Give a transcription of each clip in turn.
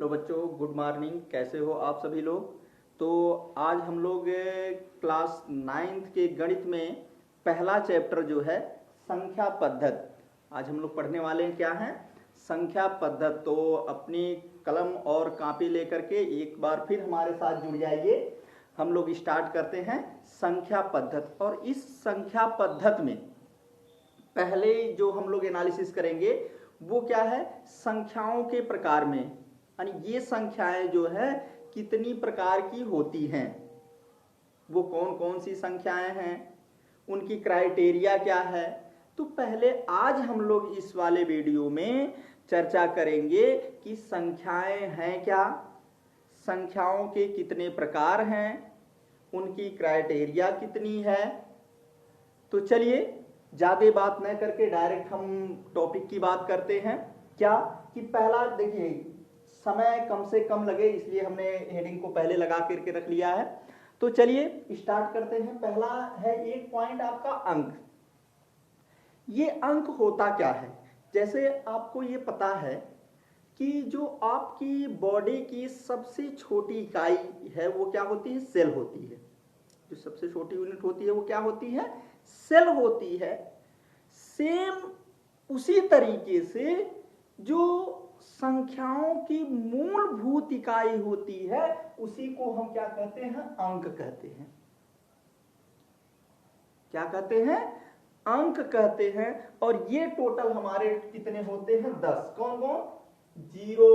Hello बच्चों, good morning. कैसे हो आप सभी लोग? तो आज हम लोग क्लास 9th के गणित में पहला चैप्टर जो है संख्या पद्धत, आज हम लोग पढ़ने वाले हैं। क्या है? संख्या पद्धत। तो अपनी कलम और कॉपी लेकर के एक बार फिर हमारे साथ जुड़ जाइए। हम लोग स्टार्ट करते हैं संख्या पद्धत। और इस संख्या पद्धत में पहले जो हम लोग एनालिसिस करेंगे वो क्या है, संख्याओं के प्रकार में, यानी ये संख्याएं जो है कितनी प्रकार की होती हैं, वो कौन कौन सी संख्याएं हैं, उनकी क्राइटेरिया क्या है। तो पहले आज हम लोग इस वाले वीडियो में चर्चा करेंगे कि संख्याएं हैं क्या, संख्याओं के कितने प्रकार हैं, उनकी क्राइटेरिया कितनी है। तो चलिए ज्यादा बात न करके डायरेक्ट हम टॉपिक की बात करते हैं। क्या कि पहला देखिए, समय कम से कम लगे इसलिए हमने हेडिंग को पहले लगा करके रख लिया है। तो चलिए स्टार्ट करते हैं। पहला है एक पॉइंट आपका अंक। ये अंक होता क्या है? जैसे आपको ये पता है कि जो आपकी बॉडी की सबसे छोटी इकाई है वो क्या होती है? सेल होती है। जो सबसे छोटी यूनिट होती है वो क्या होती है? सेल होती है। सेम उसी तरीके से जो संख्याओं की मूलभूत इकाई होती है उसी को हम क्या कहते हैं? अंक कहते हैं। क्या कहते हैं? अंक कहते हैं। और ये टोटल हमारे कितने होते हैं? 10। कौन कौन? 0,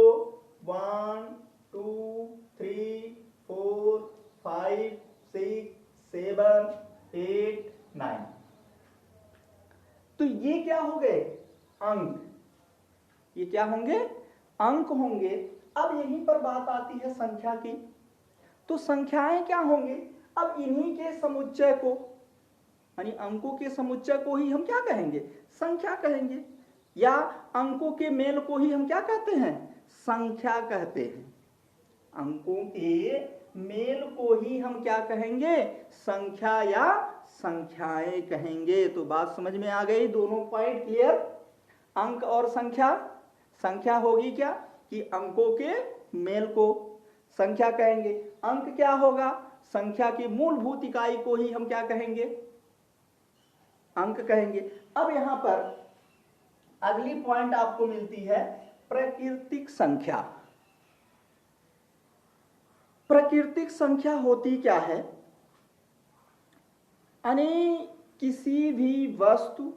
1, 2, 3, 4, 5, 6, 7, 8, 9। तो ये क्या हो गए? अंक। ये क्या होंगे? अंक होंगे। अब यहीं पर बात आती है संख्या की। तो संख्याएं क्या होंगी? अब इन्हीं के समुच्चय को, यानी अंकों के समुच्चय को ही हम क्या कहेंगे? संख्या कहेंगे। या अंकों के मेल को ही हम क्या कहते हैं? संख्या कहते हैं। अंकों के मेल को ही हम क्या कहेंगे? संख्या या संख्याएं कहेंगे। तो बात समझ में आ गई? दोनों पॉइंट क्लियर? अंक और संख्या। संख्या होगी क्या कि अंकों के मेल को संख्या कहेंगे। अंक क्या होगा? संख्या की मूलभूत इकाई को ही हम क्या कहेंगे? अंक कहेंगे। अब यहां पर अगली पॉइंट आपको मिलती है प्राकृतिक संख्या। प्राकृतिक संख्या होती क्या है? यानी किसी भी वस्तु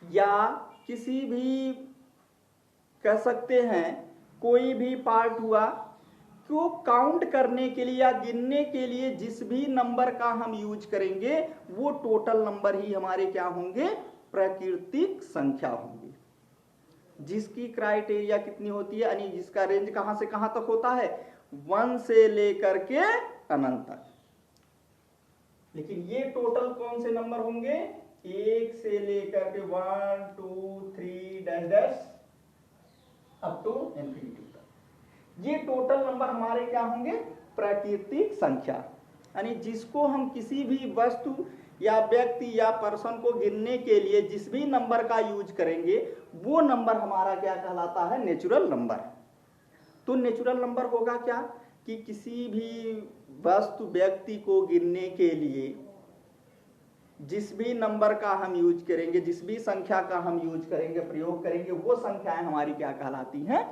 या किसी भी कह सकते हैं कोई भी पार्ट हुआ को काउंट करने के लिए या गिनने के लिए जिस भी नंबर का हम यूज करेंगे वो टोटल नंबर ही हमारे क्या होंगे? प्राकृतिक संख्या होंगे। जिसकी क्राइटेरिया कितनी होती है, यानी जिसका रेंज कहां से कहां तक होता है? 1 से लेकर के अनंत तक। लेकिन ये टोटल कौन से नंबर होंगे? 1 से लेकर के 1, 2, 3 डैश अप टू इंफिनिटी तक। ये टोटल नंबर हमारे क्या होंगे? प्राकृतिक संख्या। यानी जिसको हम किसी भी वस्तु या व्यक्ति या पर्सन को गिनने के लिए जिस भी नंबर का यूज करेंगे वो नंबर हमारा क्या कहलाता है? Natural number. तो नेचुरल नंबर होगा क्या कि किसी भी वस्तु व्यक्ति को गिनने के लिए जिस भी नंबर का हम यूज करेंगे, जिस भी संख्या का हम यूज करेंगे, प्रयोग करेंगे, वो संख्याएं हमारी क्या कहलाती हैं?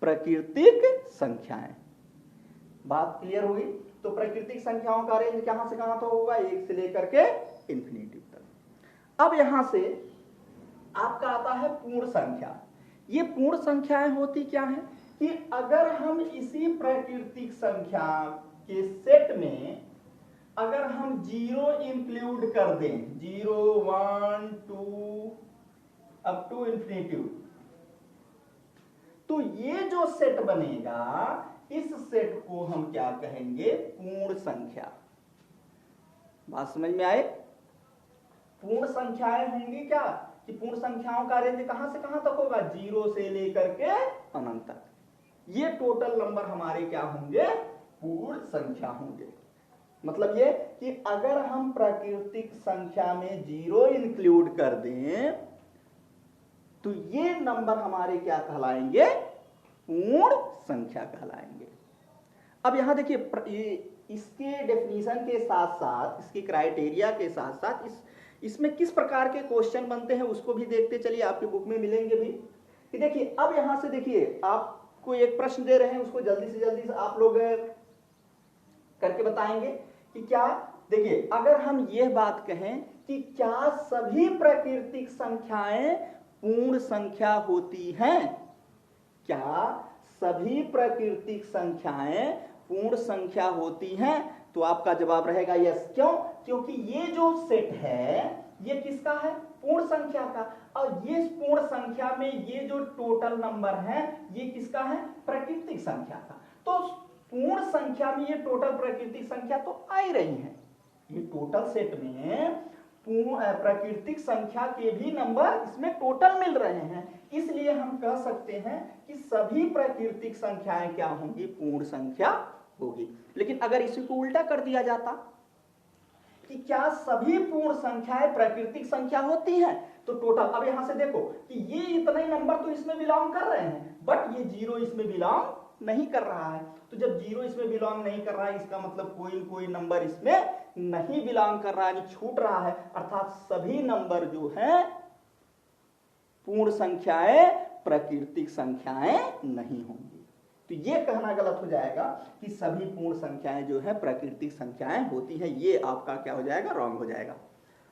प्राकृतिक संख्याएं। बात क्लियर हुई? तो प्राकृतिक संख्याओं का रेंज कहां से कहां तक होगा? 1 से लेकर के इंफिनिटी तक। अब यहां से आपका आता है पूर्ण संख्या। ये पूर्ण संख्याएं होती क्या है कि अगर हम इसी प्राकृतिक संख्या के सेट में अगर हम 0 इंक्लूड कर दें, 0, 1, 2 अप टू इंफिनिटी, तो ये जो सेट बनेगा इस सेट को हम क्या कहेंगे? पूर्ण संख्या। बात समझ में आए? पूर्ण संख्याएं होंगी क्या कि पूर्ण संख्याओं का रेंज कहां से कहां तक होगा? 0 से लेकर के अनंत तक। ये टोटल नंबर हमारे क्या होंगे? पूर्ण संख्या होंगे। मतलब ये कि अगर हम प्राकृतिक संख्या में 0 इंक्लूड कर दें तो ये नंबर हमारे क्या कहलाएंगे? पूर्ण संख्या कहलाएंगे। अब यहां देखिए इसके डेफिनेशन के साथ साथ, इसके क्राइटेरिया के साथ साथ इसमें किस प्रकार के क्वेश्चन बनते हैं उसको भी देखते चलिए, आपकी बुक में मिलेंगे भी। कि देखिए अब यहां से देखिए आपको एक प्रश्न दे रहे हैं, उसको जल्दी से आप लोग करके बताएंगे कि क्या। देखिए अगर हम यह बात कहें कि क्या सभी प्राकृतिक संख्याएं पूर्ण संख्या होती हैं, क्या सभी प्राकृतिक संख्याएं पूर्ण संख्या होती हैं, तो आपका जवाब रहेगा यस। क्यों? क्योंकि ये जो सेट है ये किसका है? पूर्ण संख्या का। और ये पूर्ण संख्या में ये जो टोटल नंबर है ये किसका है? प्राकृतिक संख्या का। तो पूर्ण संख्या में ये टोटल प्राकृतिक संख्या तो आ ही रही है। ये टोटल सेट में प्राकृतिक संख्या के भी नंबर इसमें टोटल मिल रहे हैं, इसलिए हम कह सकते हैं कि सभी प्राकृतिक संख्याएं क्या होंगी? पूर्ण संख्या होगी। लेकिन अगर इसी को उल्टा कर दिया जाता कि क्या सभी पूर्ण संख्याएं प्राकृतिक संख्या होती हैं, तो टोटल, अब यहां से देखो कि ये इतने ही नंबर तो इसमें बिलोंग कर रहे हैं, बट ये जीरो इसमें बिलोंग नहीं कर रहा है। तो जब जीरो इसमें बिलोंग नहीं कर रहा है, इसका मतलब कोई नंबर इसमें नहीं बिलोंग कर रहा है, यानी छूट रहा है। अर्थात सभी नंबर जो है पूर्ण संख्याएं प्राकृतिक संख्याएं नहीं होंगी। तो ये कहना गलत हो जाएगा कि सभी पूर्ण संख्याएं जो है प्राकृतिक संख्याएं होती है, ये आपका क्या हो जाएगा? रॉन्ग हो जाएगा।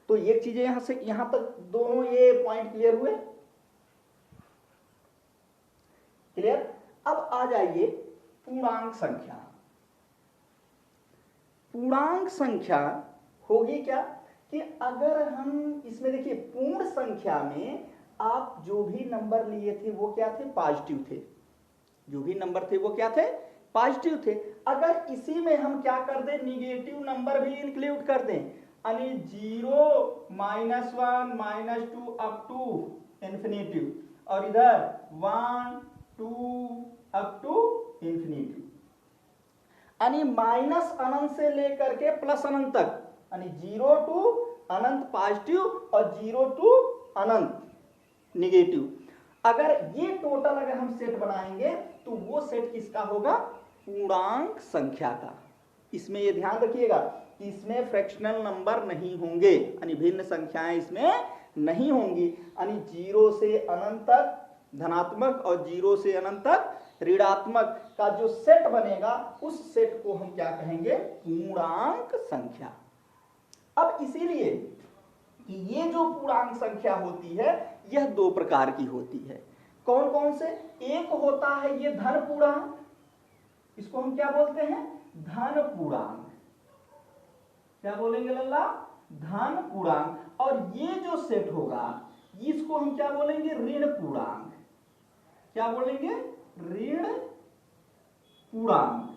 तो ये चीजें यहां से यहां तक दोनों ये पॉइंट क्लियर हुए? क्लियर? अब आ जाइए पूर्णांक संख्या। पूर्णांक संख्या होगी क्या कि अगर हम इसमें देखिए पूर्ण संख्या में आप जो भी नंबर लिए थे वो क्या थे? पॉजिटिव थे। जो भी नंबर थे वो क्या थे? पॉजिटिव थे। अगर इसी में हम क्या कर दें? निगेटिव नंबर भी इंक्लूड कर दें, यानी 0, -1, -2 अप टू इंफिनिटी, और इधर 1, 2 अप टू इंफिनिटी, यानी माइनस अनंत से लेकर के प्लस अनंत तक, यानी 0 टू अनंत पॉजिटिव और 0 टू अनंत निगेटिव। अगर ये टोटल अगर हम सेट बनाएंगे तो वो सेट किसका होगा? पूर्णांक संख्या का। इसमें ये ध्यान रखिएगा कि इसमें फ्रैक्शनल नंबर नहीं होंगे, यानी भिन्न संख्याएं इसमें नहीं होंगी, यानी 0 से अनंत तक धनात्मक और 0 से अनंत तक ऋणात्मक का जो सेट बनेगा उस सेट को हम क्या कहेंगे? पूर्णांक संख्या। अब इसीलिए कि ये जो पूर्णांक संख्या होती है यह दो प्रकार की होती है। कौन कौन से? एक होता है ये धन पूर्णांक, इसको हम क्या बोलते हैं? धन पूर्णांक। क्या बोलेंगे लल्ला? धन पूर्णांक। और ये जो सेट होगा इसको हम क्या बोलेंगे? ऋण पूर्णांक। क्या बोलेंगे? ऋण पूर्णांक।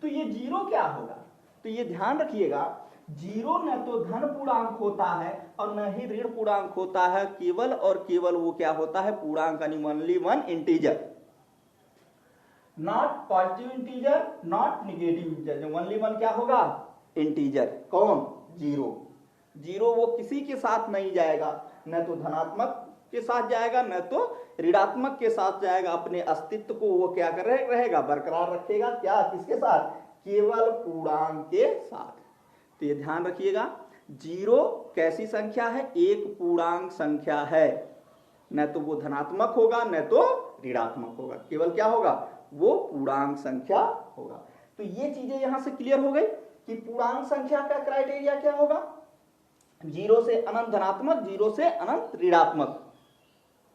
तो ये जीरो क्या होगा? तो ये ध्यान रखिएगा, जीरो न तो धन पूर्णांक होता है और न ही ऋण पूर्णांक होता है, केवल और केवल वो क्या होता है? पूर्णांक, यानी only one integer, not positive integer, not negative integer. Only one क्या होगा? इंटीजर। कौन? जीरो। जीरो वो किसी के साथ नहीं जाएगा, न तो धनात्मक के साथ जाएगा न तो ऋणात्मक के साथ जाएगा। अपने अस्तित्व को वो क्या कर रहेगा? बरकरार रखेगा। क्या? किसके साथ? केवल पूर्णांक के साथ। तो ये ध्यान रखिएगा, जीरो कैसी संख्या है? एक पूर्णांक संख्या है, न तो वो धनात्मक होगा न तो ऋणात्मक होगा, केवल क्या होगा? वो पूर्णांक संख्या होगा। तो ये चीजें यहां से क्लियर हो गई कि पूर्णांक संख्या का क्राइटेरिया क्या होगा? 0 से अनंत धनात्मक, 0 से अनंत ऋणात्मक,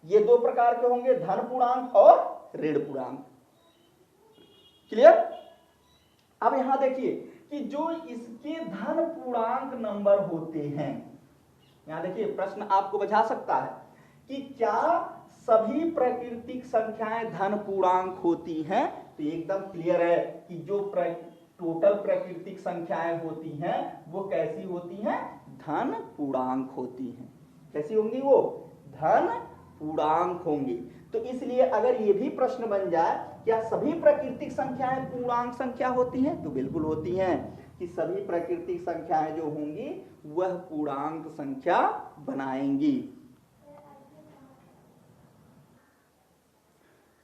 ये दो प्रकार के होंगे, धन पूर्णांक और ऋण पूर्णांक। क्लियर? अब यहां देखिए कि जो इसके धन पूर्णांक नंबर होते हैं, यहां देखिए प्रश्न आपको बचा सकता है कि क्या सभी प्राकृतिक संख्याएं धन पूर्णांक होती हैं? तो एकदम क्लियर है कि जो टोटल प्राकृतिक संख्याएं होती हैं वो कैसी होती हैं? धन पूर्णांक होती हैं। कैसी होंगी वो? धन पूर्णांक होंगी। तो इसलिए अगर ये भी प्रश्न बन जाए क्या सभी प्राकृतिक संख्याएं पूर्णांक संख्या होती हैं? तो बिल्कुल होती हैं, कि सभी प्राकृतिक संख्याएं जो होंगी वह पूर्णांक संख्या बनाएंगी।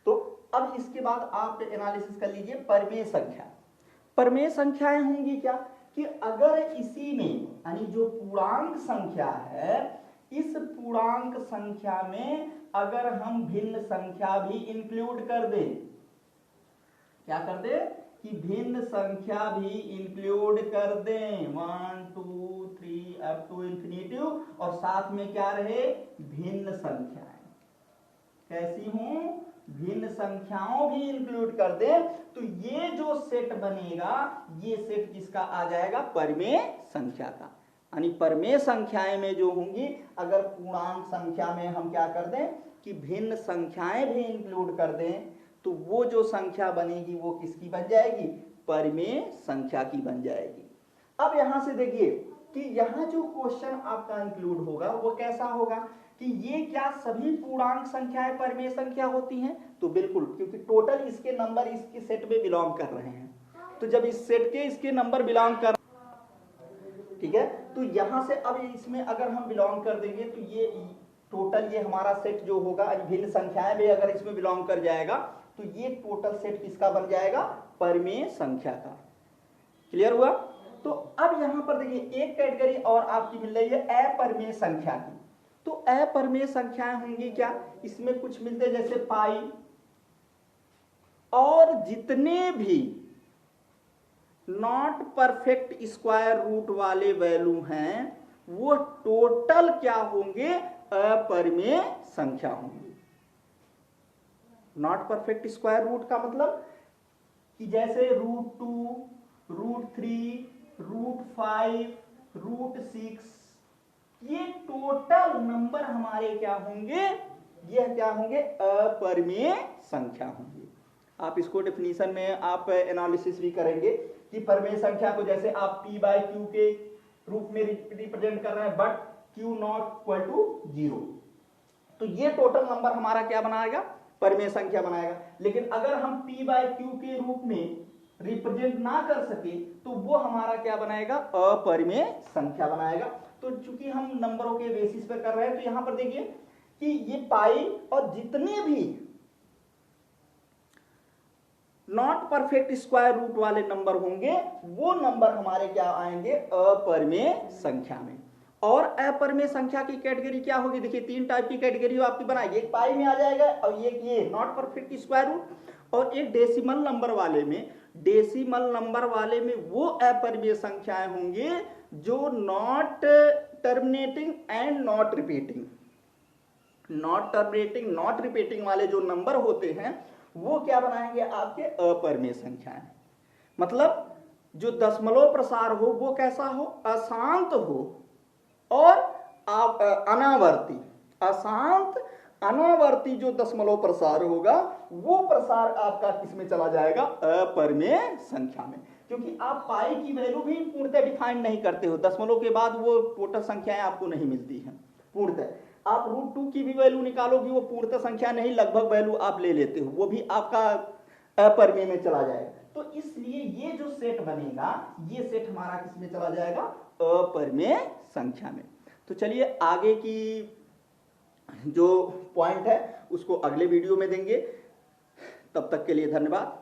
तो अब इसके बाद आप एनालिसिस कर लीजिए परमेय संख्या। परमेय संख्याएं होंगी क्या कि अगर इसी में यानी जो पूर्णांक संख्या है, इस पूर्णांक संख्या में अगर हम भिन्न संख्या भी इंक्लूड कर दें, क्या कर दें कि भिन्न संख्या भी इंक्लूड कर दें 1 2 3 अप टू इंफिनिटिव, और साथ में क्या रहे भिन्न संख्याएं कैसी हों, भिन्न संख्याओं भी इंक्लूड कर दे, तो ये जो सेट बनेगा ये सेट किसका आ जाएगा परमेय संख्या का। यानी परमेय संख्याएं में जो होंगी अगर पूर्णांक संख्या में हम क्या कर दें कि भिन्न संख्याएं भी इंक्लूड कर दें, तो वो जो संख्या बनेगी वो किसकी बन जाएगी परमेय संख्या की बन जाएगी। अब यहां से देखिए कि यहां जो क्वेश्चन आपका इंक्लूड होगा वो कैसा होगा कि ये क्या सभी पूर्णांक संख्याएं परमेय संख्या होती हैं, तो बिल्कुल, क्योंकि टोटल इसके नंबर इसके सेट में बिलोंग कर रहे हैं, तो जब इस सेट के इसके नंबर बिलोंग कर, ठीक है, तो यहां से अब इसमें अगर हम बिलोंग कर देंगे तो ये टोटल ये हमारा सेट जो होगा भिन्न संख्याएं भी अगर इसमें बिलोंग कर जाएगा तो ये टोटल सेट किसका बन जाएगा परमेय संख्या का। क्लियर हुआ? तो अब यहां पर देखिए एक कैटेगरी और आपकी मिल रही है अपरमेय संख्या की। तो अपरमेय संख्याएं होंगी क्या, इसमें कुछ मिलते जैसे पाई, और जितने भी नॉट परफेक्ट स्क्वायर रूट वाले वैल्यू हैं वो टोटल क्या होंगे अपरमेय संख्या होंगी। नॉट परफेक्ट स्क्वायर रूट का मतलब कि जैसे √2, √3, √5, √6, ये टोटल नंबर हमारे क्या होंगे, ये क्या होंगे अपरमेय संख्या होंगे। आप इसको डेफिनेशन में आप एनालिसिस भी करेंगे कि परमेय संख्या को जैसे आप p/q के रूप में रिप्रेजेंट कर रहे हैं but q not equal to 0, तो ये टोटल नंबर हमारा क्या बनाएगा परमेय संख्या बनाएगा। लेकिन अगर हम p/q के रूप में रिप्रेजेंट ना कर सके तो वो हमारा क्या बनाएगा अपरमेय संख्या बनाएगा। तो चूंकि हम नंबरों के बेसिस पे कर रहे हैं तो यहां पर देखिए कि ये पाई और जितने भी नॉट परफेक्ट स्क्वायर रूट वाले नंबर होंगे वो नंबर हमारे क्या आएंगे अपरमेय संख्या में। और अपरमेय संख्या की कैटेगरी क्या होगी, देखिए तीन टाइप की कैटेगरी आपकी बनाएगी, एक पाई में आ जाएगा और ये नॉट परफेक्ट स्क्वायर रूट, और एक डेसिमल नंबर वाले में। डेसिमल नंबर वाले में वो अपरमेय संख्याएं होंगी जो not terminating and not repeating, not terminating not repeating वाले जो नंबर होते हैं वो क्या बनाएंगे आपके अपरमेय संख्याएं। मतलब जो दशमलव प्रसार हो वो कैसा हो, अशांत हो और अनावर्ती, अशांत अनावर्ती जो दशमलव प्रसार होगा वो प्रसार आपका किसमें चला जाएगा अपरमेय संख्या में। क्योंकि आप पाई की वैल्यू भी पूर्णतः डिफाइन नहीं करते हो, दशमलव के बाद वो टोटल संख्याएं आपको नहीं मिलती हैं पूर्णतः। आप √2 की भी वैल्यू निकालोगी वो पूर्णतः संख्या नहीं, लगभग वैल्यू आप ले लेते हो, वो भी आपका अपरमेय में चला जाएगा। तो इसलिए ये जो सेट बनेगा ये सेट हमारा किसमें चला जाएगा अपरमेय संख्या में। तो चलिए आगे की जो पॉइंट है उसको अगले वीडियो में देंगे, तब तक के लिए धन्यवाद।